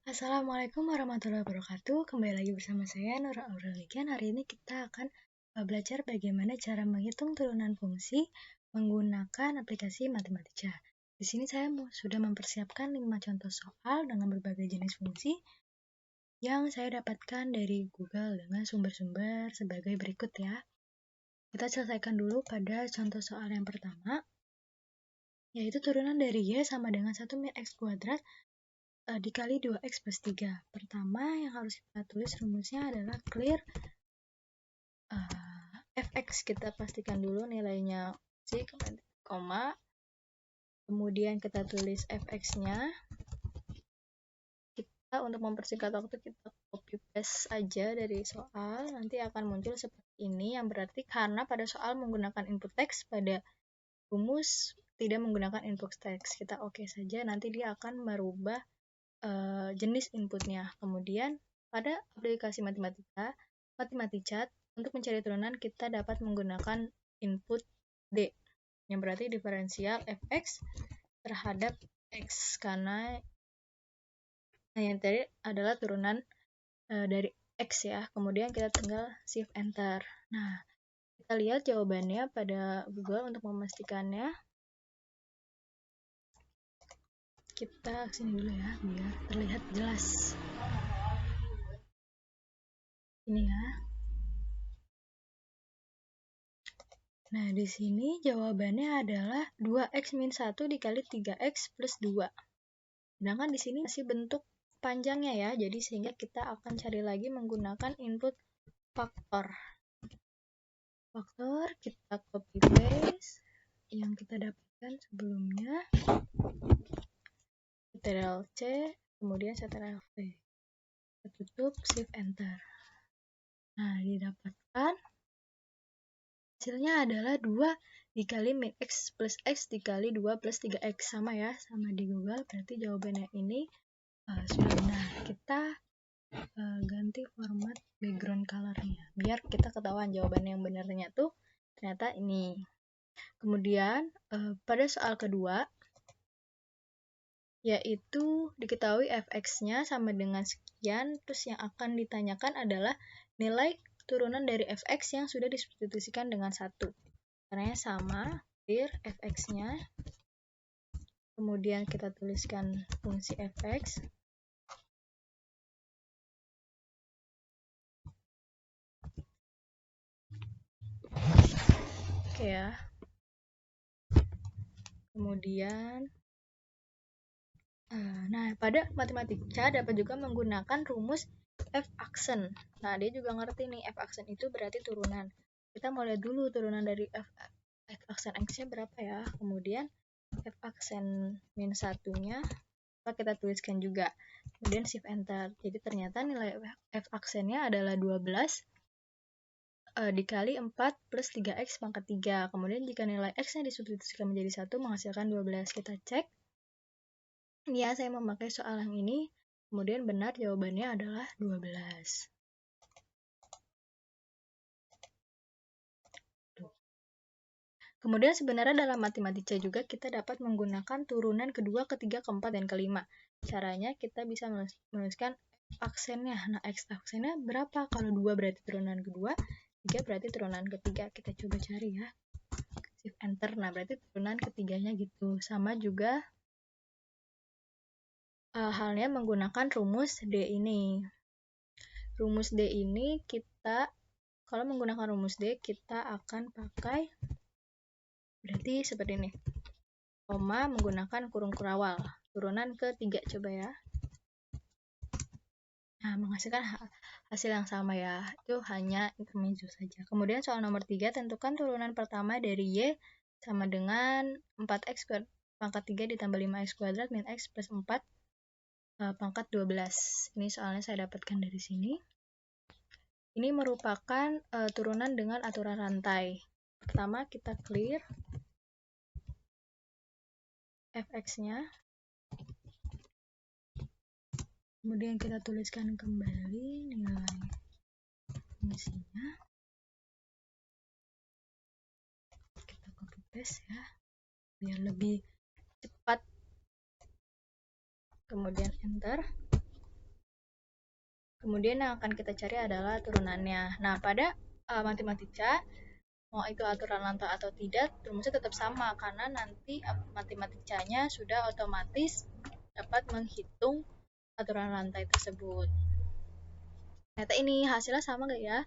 Assalamualaikum warahmatullahi wabarakatuh. Kembali lagi bersama saya Nura Aurelian. Hari ini kita akan belajar bagaimana cara menghitung turunan fungsi menggunakan aplikasi Mathematica. Di sini saya sudah mempersiapkan 5 contoh soal dengan berbagai jenis fungsi yang saya dapatkan dari Google dengan sumber-sumber sebagai berikut ya. Kita selesaikan dulu pada contoh soal yang pertama, yaitu turunan dari Y sama dengan 1 min X kuadrat dikali 2x plus 3. Pertama yang harus kita tulis rumusnya adalah clear fx. Kita pastikan dulu nilainya koma. Kemudian kita tulis fx-nya. Kita untuk mempersingkat waktu kita copy paste aja dari soal. Nanti akan muncul seperti ini, yang berarti karena pada soal menggunakan input teks, pada rumus tidak menggunakan input teks. Kita oke saja, nanti dia akan merubah jenis inputnya. Kemudian pada aplikasi Mathematica untuk mencari turunan kita dapat menggunakan input D, yang berarti diferensial fx terhadap x, karena yang tadi adalah turunan dari x ya. Kemudian kita tinggal shift enter. Nah, kita lihat jawabannya pada Google. Untuk memastikannya kita sini dulu ya biar terlihat jelas. Ini ya. Nah, di sini jawabannya adalah 2x min 1 dikali 3x plus 2. Sedangkan di sini masih bentuk panjangnya ya, jadi sehingga kita akan cari lagi menggunakan input faktor. Faktor kita copy paste yang kita dapatkan sebelumnya. Ctrl C, kemudian Ctrl V. Kita tutup, shift enter. Nah, didapatkan hasilnya adalah 2 dikali min x plus x dikali 2 plus 3x. Sama ya, sama di Google. Berarti jawabannya ini sudah benar. Kita ganti format background color-nya biar kita ketahuan jawabannya yang benarnya tuh ternyata ini. Kemudian pada soal kedua, yaitu diketahui fx-nya sama dengan sekian, terus yang akan ditanyakan adalah nilai turunan dari fx yang sudah disubstitusikan dengan 1. Caranya sama, clear fx-nya. Kemudian kita tuliskan fungsi fx. Oke ya. Kemudian nah, pada Mathematica dapat juga menggunakan rumus f-aksen. Nah, dia juga ngerti nih, f-aksen itu berarti turunan. Kita mau lihat dulu turunan dari f-aksen x-nya berapa ya. Kemudian f-aksen min 1-nya kita tuliskan juga. Kemudian shift enter. Jadi ternyata nilai f-aksennya adalah 12 dikali 4 plus 3x pangkat 3. Kemudian jika nilai x-nya disubstitusikan menjadi 1 menghasilkan 12. Kita cek. Ya, saya memakai soal yang ini. Kemudian benar jawabannya adalah 12. Kemudian sebenarnya dalam Mathematica juga kita dapat menggunakan turunan kedua, ketiga, keempat, dan kelima. Caranya kita bisa menuliskan aksennya. Nah, x aksennya berapa? Kalau 2 berarti turunan kedua, 3 berarti turunan ketiga. Kita coba cari ya. Shift enter. Nah, berarti turunan ketiganya gitu. Sama juga halnya menggunakan rumus D ini. Rumus D ini kita, kalau menggunakan rumus D, kita akan pakai, berarti seperti ini. Koma menggunakan kurung kurawal. Turunan ketiga, coba ya. Nah, menghasilkan hasil yang sama ya. Itu hanya intermezzo saja. Kemudian soal nomor 3, tentukan turunan pertama dari Y sama dengan 4x pangkat 3 ditambah 5x kuadrat min x plus 4 pangkat 12. Ini soalnya saya dapatkan dari sini. Ini merupakan turunan dengan aturan rantai. Pertama kita clear fx-nya. Kemudian kita tuliskan kembali nilai fungsinya. Kita copy paste ya, biar lebih cepat. Kemudian enter. Kemudian yang akan kita cari adalah turunannya. Nah, pada matematika, mau itu aturan lantai atau tidak, rumusnya tetap sama karena nanti matematikanya sudah otomatis dapat menghitung aturan rantai tersebut. Ternyata ini hasilnya sama nggak ya?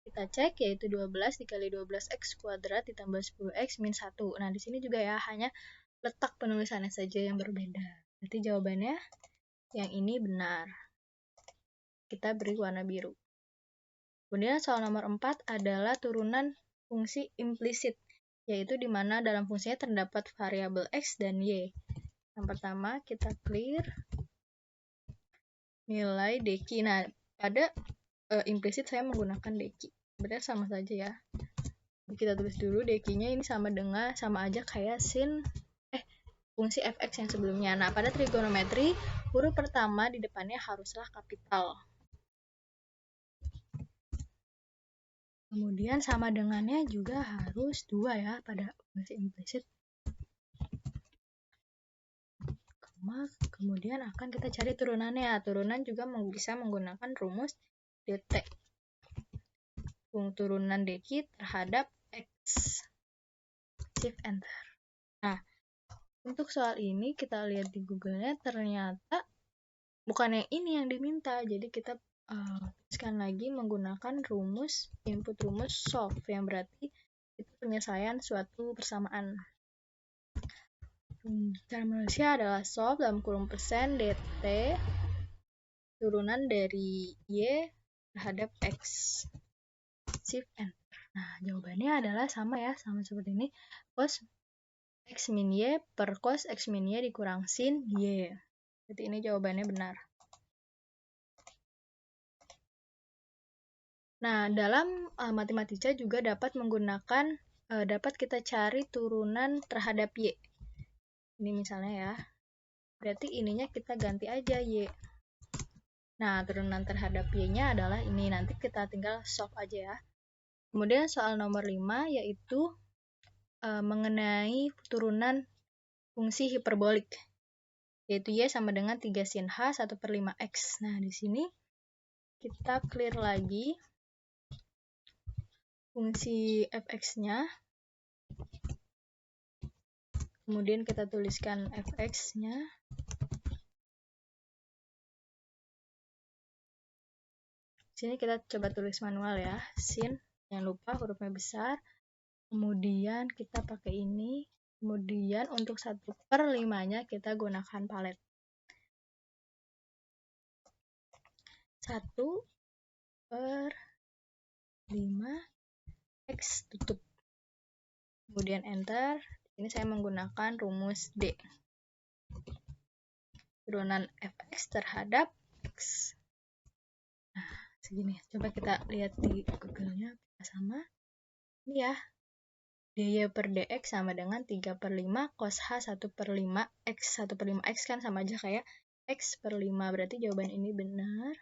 Kita cek, yaitu 12 dikali 12x kuadrat ditambah 10x min 1. Nah, di sini juga ya, hanya letak penulisannya saja yang berbeda. Berarti jawabannya yang ini benar. Kita beri warna biru. Kemudian soal nomor 4 adalah turunan fungsi implisit, yaitu di mana dalam fungsinya terdapat variabel x dan y. Yang pertama, kita clear nilai dq. Nah, pada implisit saya menggunakan dq. Sebenarnya sama saja ya. Kita tulis dulu dq-nya ini sama aja kayak fungsi fx yang sebelumnya. Nah, pada trigonometri, huruf pertama di depannya haruslah kapital. Kemudian sama dengannya juga harus 2 ya pada fungsi implisit. Kemudian akan kita cari turunannya. Turunan juga bisa menggunakan rumus dt. Turunan dq terhadap x. Shift enter. Nah, untuk soal ini kita lihat di Google-nya, ternyata bukan yang ini yang diminta. Jadi kita tuliskan lagi menggunakan input rumus solve, yang berarti itu penyelesaian suatu persamaan. Cara menulisnya adalah solve dalam kurung persen dt turunan dari y terhadap x. Shift enter. Nah, jawabannya adalah sama ya, sama seperti ini. Cos x min y per cos x min y dikurang sin y. Jadi ini jawabannya benar. Nah, dalam matematika juga dapat dapat kita cari turunan terhadap y. Ini misalnya ya. Berarti ininya kita ganti aja y. Nah, turunan terhadap y-nya adalah ini. Nanti kita tinggal solve aja ya. Kemudian soal nomor 5 yaitu mengenai turunan fungsi hiperbolik. Yaitu y sama dengan 3 sin h 1/5x. Nah, di sini kita clear lagi fungsi fx-nya. Kemudian kita tuliskan fx-nya. Sini kita coba tulis manual ya. Sin, jangan lupa hurufnya besar. Kemudian kita pakai ini. Kemudian untuk 1/5-nya kita gunakan palet. 1/5x tutup. Kemudian enter. Ini saya menggunakan rumus D. Turunan fx terhadap x. Nah, segini. Coba kita lihat di Google-nya. Sama. Ini ya. dy per dx sama dengan 3/5 cos h 1/5x. 1/5x kan sama aja kayak x per 5. Berarti jawaban ini benar.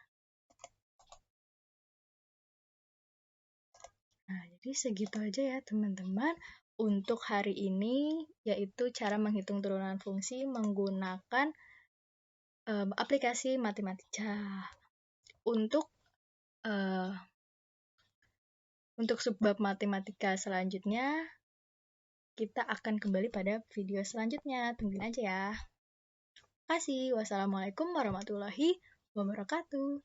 Nah, jadi segitu aja ya teman-teman untuk hari ini, yaitu cara menghitung turunan fungsi menggunakan aplikasi matematika. Untuk subbab matematika selanjutnya, kita akan kembali pada video selanjutnya. Tungguin aja ya. Terima kasih. Wassalamualaikum warahmatullahi wabarakatuh.